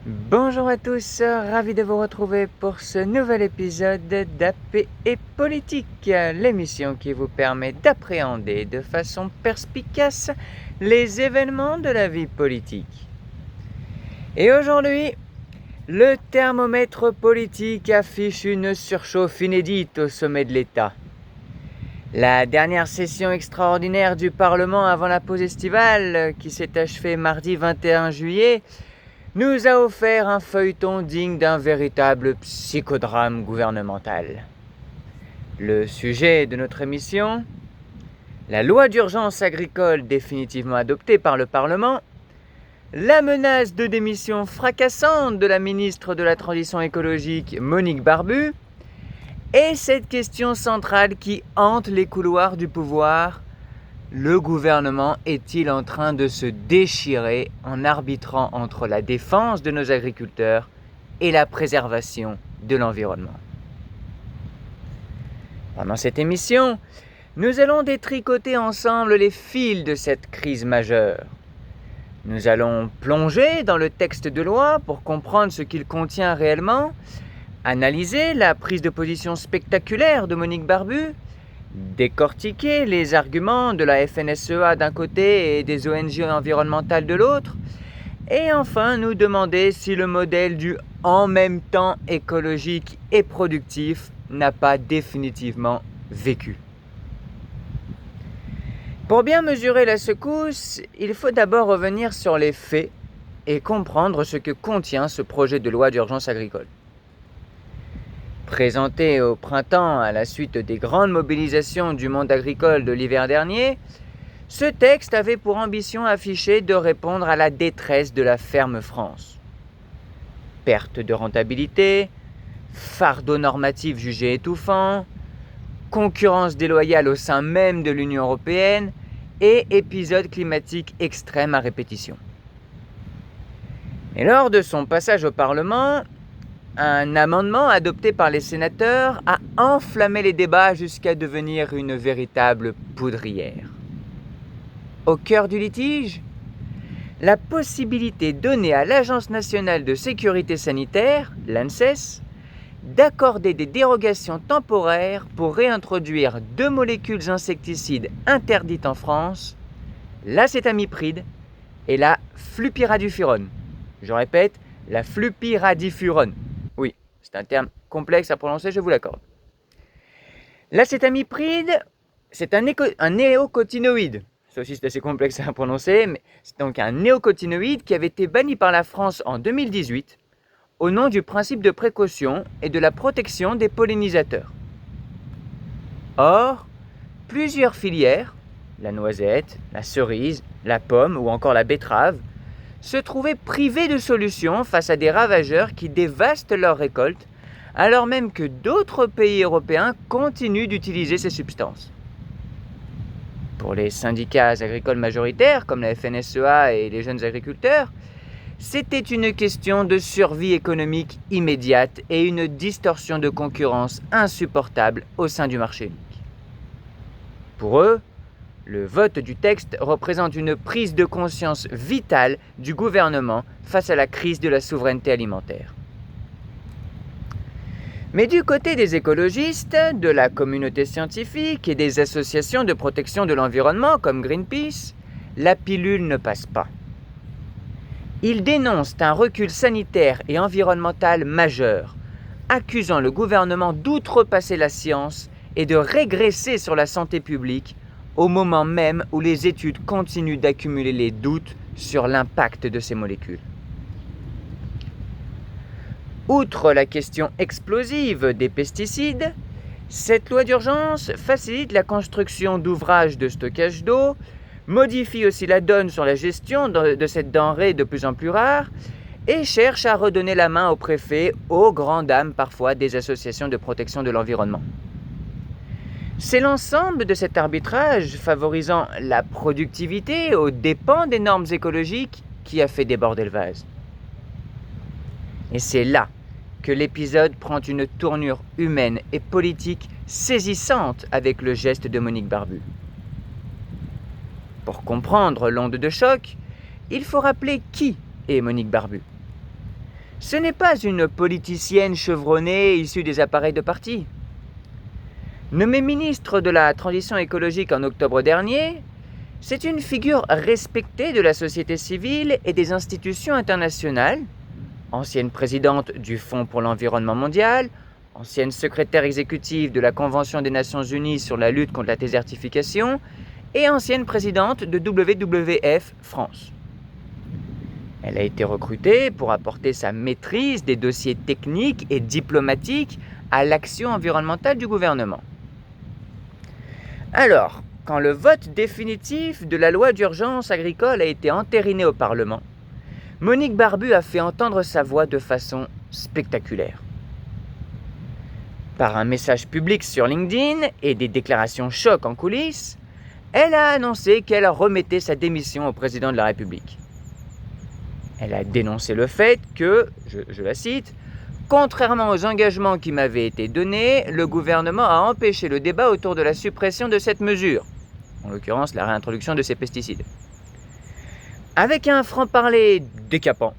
Bonjour à tous, ravi de vous retrouver pour ce nouvel épisode d'AP et Politique, l'émission qui vous permet d'appréhender de façon perspicace les événements de la vie politique. Et aujourd'hui, le thermomètre politique affiche une surchauffe inédite au sommet de l'État. La dernière session extraordinaire du Parlement avant la pause estivale, qui s'est achevée mardi 21 juillet, nous a offert un feuilleton digne d'un véritable psychodrame gouvernemental. Le sujet de notre émission, la loi d'urgence agricole définitivement adoptée par le Parlement, la menace de démission fracassante de la ministre de la Transition écologique Monique Barbu, et cette question centrale qui hante les couloirs du pouvoir: le gouvernement est-il en train de se déchirer en arbitrant entre la défense de nos agriculteurs et la préservation de l'environnement? Pendant cette émission, nous allons détricoter ensemble les fils de cette crise majeure. Nous allons plonger dans le texte de loi pour comprendre ce qu'il contient réellement, analyser la prise de position spectaculaire de Monique Barbu, décortiquer les arguments de la FNSEA d'un côté et des ONG environnementales de l'autre, et enfin nous demander si le modèle du « en même temps » écologique et productif n'a pas définitivement vécu. Pour bien mesurer la secousse, il faut d'abord revenir sur les faits et comprendre ce que contient ce projet de loi d'urgence agricole. Présenté au printemps à la suite des grandes mobilisations du monde agricole de l'hiver dernier, ce texte avait pour ambition affichée de répondre à la détresse de la ferme France. Perte de rentabilité, fardeau normatif jugé étouffant, concurrence déloyale au sein même de l'Union européenne et épisodes climatiques extrêmes à répétition. Et lors de son passage au Parlement, un amendement adopté par les sénateurs a enflammé les débats jusqu'à devenir une véritable poudrière. Au cœur du litige, la possibilité donnée à l'Agence nationale de sécurité sanitaire, l'ANSES, d'accorder des dérogations temporaires pour réintroduire deux molécules insecticides interdites en France, l'acétamipride et la flupiradifurone. Je répète, la flupiradifurone. Oui, c'est un terme complexe à prononcer, je vous l'accorde. L'acétamipride, c'est un néocotinoïde. Ça aussi, c'est assez complexe à prononcer, mais c'est donc un néocotinoïde qui avait été banni par la France en 2018 au nom du principe de précaution et de la protection des pollinisateurs. Or, plusieurs filières, la noisette, la cerise, la pomme ou encore la betterave, se trouvaient privées de solutions face à des ravageurs qui dévastent leurs récoltes, alors même que d'autres pays européens continuent d'utiliser ces substances. Pour les syndicats agricoles majoritaires, comme la FNSEA et les jeunes agriculteurs, c'était une question de survie économique immédiate et une distorsion de concurrence insupportable au sein du marché unique. Pour eux, le vote du texte représente une prise de conscience vitale du gouvernement face à la crise de la souveraineté alimentaire. Mais du côté des écologistes, de la communauté scientifique et des associations de protection de l'environnement comme Greenpeace, la pilule ne passe pas. Ils dénoncent un recul sanitaire et environnemental majeur, accusant le gouvernement d'outrepasser la science et de régresser sur la santé publique au moment même où les études continuent d'accumuler les doutes sur l'impact de ces molécules. Outre la question explosive des pesticides, cette loi d'urgence facilite la construction d'ouvrages de stockage d'eau, modifie aussi la donne sur la gestion de cette denrée de plus en plus rare et cherche à redonner la main aux préfets, aux grandes dames parfois des associations de protection de l'environnement. C'est l'ensemble de cet arbitrage favorisant la productivité aux dépens des normes écologiques qui a fait déborder le vase. Et c'est là que l'épisode prend une tournure humaine et politique saisissante avec le geste de Monique Barbu. Pour comprendre l'onde de choc, il faut rappeler qui est Monique Barbu. Ce n'est pas une politicienne chevronnée issue des appareils de parti. Nommée ministre de la Transition écologique en octobre dernier, c'est une figure respectée de la société civile et des institutions internationales, ancienne présidente du Fonds pour l'environnement mondial, ancienne secrétaire exécutive de la Convention des Nations Unies sur la lutte contre la désertification et ancienne présidente de WWF France. Elle a été recrutée pour apporter sa maîtrise des dossiers techniques et diplomatiques à l'action environnementale du gouvernement. Alors, quand le vote définitif de la loi d'urgence agricole a été entériné au Parlement, Monique Barbu a fait entendre sa voix de façon spectaculaire. Par un message public sur LinkedIn et des déclarations choc en coulisses, elle a annoncé qu'elle remettait sa démission au président de la République. Elle a dénoncé le fait que, je la cite, « Contrairement aux engagements qui m'avaient été donnés, le gouvernement a empêché le débat autour de la suppression de cette mesure, en l'occurrence la réintroduction de ces pesticides. » Avec un franc-parler décapant,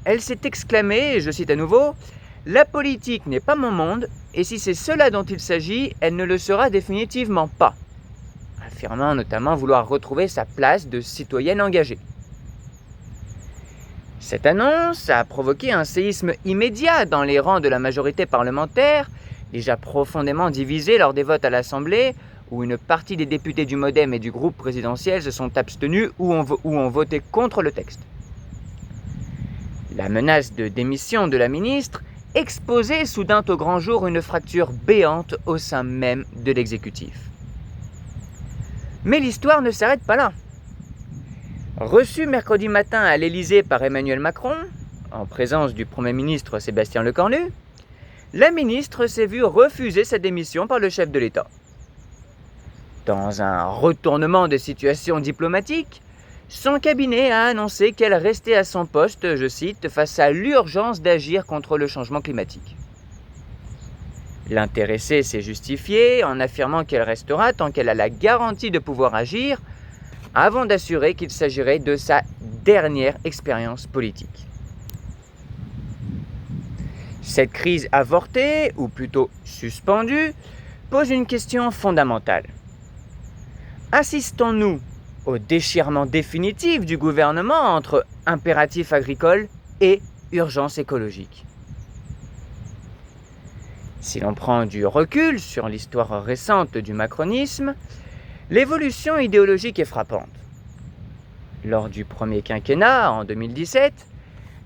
elle s'est exclamée, et je cite à nouveau, « La politique n'est pas mon monde, et si c'est cela dont il s'agit, elle ne le sera définitivement pas », affirmant notamment vouloir retrouver sa place de citoyenne engagée. Cette annonce a provoqué un séisme immédiat dans les rangs de la majorité parlementaire, déjà profondément divisée lors des votes à l'Assemblée, où une partie des députés du MoDem et du groupe présidentiel se sont abstenus ou ont voté contre le texte. La menace de démission de la ministre exposait soudain au grand jour une fracture béante au sein même de l'exécutif. Mais l'histoire ne s'arrête pas là. Reçue mercredi matin à l'Élysée par Emmanuel Macron, en présence du Premier ministre Sébastien Lecornu, la ministre s'est vue refuser sa démission par le chef de l'État. Dans un retournement de situation diplomatique, son cabinet a annoncé qu'elle restait à son poste, je cite, face à l'urgence d'agir contre le changement climatique. L'intéressée s'est justifiée en affirmant qu'elle restera tant qu'elle a la garantie de pouvoir agir, avant d'assurer qu'il s'agirait de sa dernière expérience politique. Cette crise avortée, ou plutôt suspendue, pose une question fondamentale. Assistons-nous au déchirement définitif du gouvernement entre impératif agricole et urgence écologique? Si l'on prend du recul sur l'histoire récente du macronisme, l'évolution idéologique est frappante. Lors du premier quinquennat, en 2017,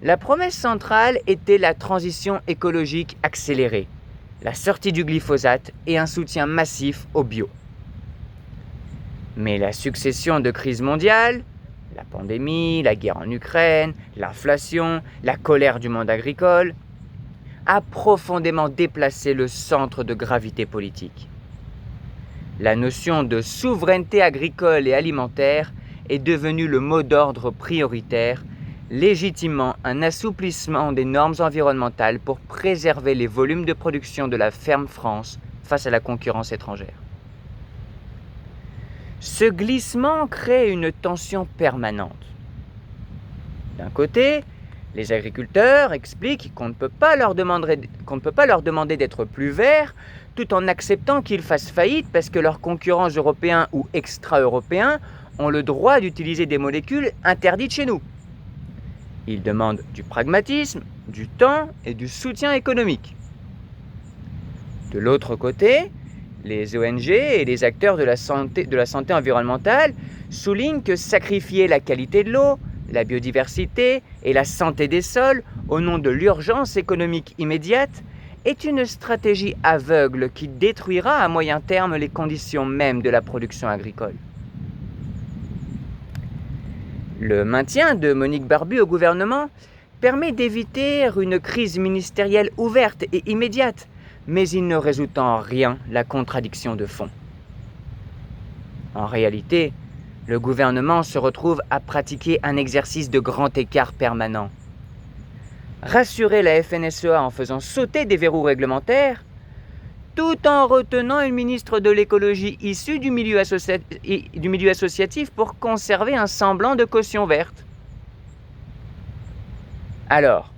la promesse centrale était la transition écologique accélérée, la sortie du glyphosate et un soutien massif au bio. Mais la succession de crises mondiales, la pandémie, la guerre en Ukraine, l'inflation, la colère du monde agricole, a profondément déplacé le centre de gravité politique. La notion de souveraineté agricole et alimentaire est devenue le mot d'ordre prioritaire, légitimement un assouplissement des normes environnementales pour préserver les volumes de production de la ferme France face à la concurrence étrangère. Ce glissement crée une tension permanente. D'un côté, les agriculteurs expliquent qu'on ne peut pas leur demander d'être plus verts tout en acceptant qu'ils fassent faillite parce que leurs concurrents européens ou extra-européens ont le droit d'utiliser des molécules interdites chez nous. Ils demandent du pragmatisme, du temps et du soutien économique. De l'autre côté, les ONG et les acteurs de la santé environnementale soulignent que sacrifier la qualité de l'eau, la biodiversité et la santé des sols au nom de l'urgence économique immédiate est une stratégie aveugle qui détruira à moyen terme les conditions mêmes de la production agricole. Le maintien de Monique Barbu au gouvernement permet d'éviter une crise ministérielle ouverte et immédiate, mais il ne résout en rien la contradiction de fond. En réalité, le gouvernement se retrouve à pratiquer un exercice de grand écart permanent. Rassurer la FNSEA en faisant sauter des verrous réglementaires, tout en retenant une ministre de l'écologie issue du milieu associatif pour conserver un semblant de caution verte. Alors,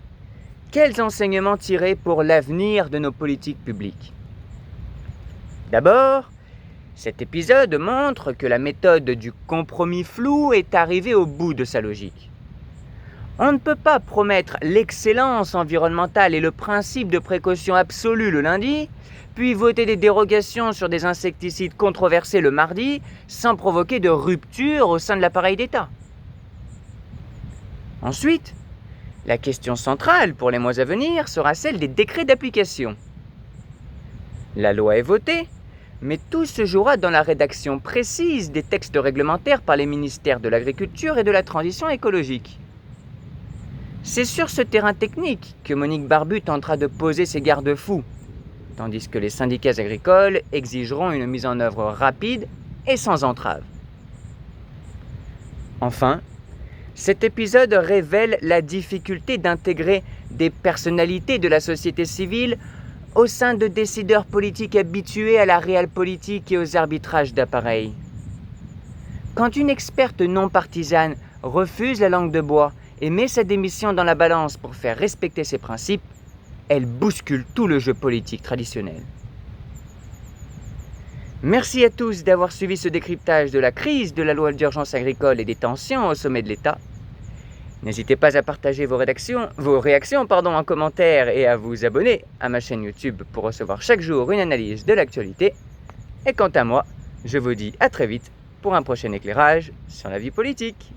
Quels enseignements tirer pour l'avenir de nos politiques publiques? D'abord, cet épisode montre que la méthode du compromis flou est arrivée au bout de sa logique. On ne peut pas promettre l'excellence environnementale et le principe de précaution absolue le lundi, puis voter des dérogations sur des insecticides controversés le mardi, sans provoquer de rupture au sein de l'appareil d'État. Ensuite, la question centrale pour les mois à venir sera celle des décrets d'application. La loi est votée, mais tout se jouera dans la rédaction précise des textes réglementaires par les ministères de l'Agriculture et de la Transition écologique. C'est sur ce terrain technique que Monique Barbu tentera de poser ses garde-fous, tandis que les syndicats agricoles exigeront une mise en œuvre rapide et sans entrave. Enfin, cet épisode révèle la difficulté d'intégrer des personnalités de la société civile au sein de décideurs politiques habitués à la réelle politique et aux arbitrages d'appareils. Quand une experte non partisane refuse la langue de bois et met sa démission dans la balance pour faire respecter ses principes, elle bouscule tout le jeu politique traditionnel. Merci à tous d'avoir suivi ce décryptage de la crise de la loi d'urgence agricole et des tensions au sommet de l'État. N'hésitez pas à partager vos réactions en commentaire et à vous abonner à ma chaîne YouTube pour recevoir chaque jour une analyse de l'actualité. Et quant à moi, je vous dis à très vite pour un prochain éclairage sur la vie politique.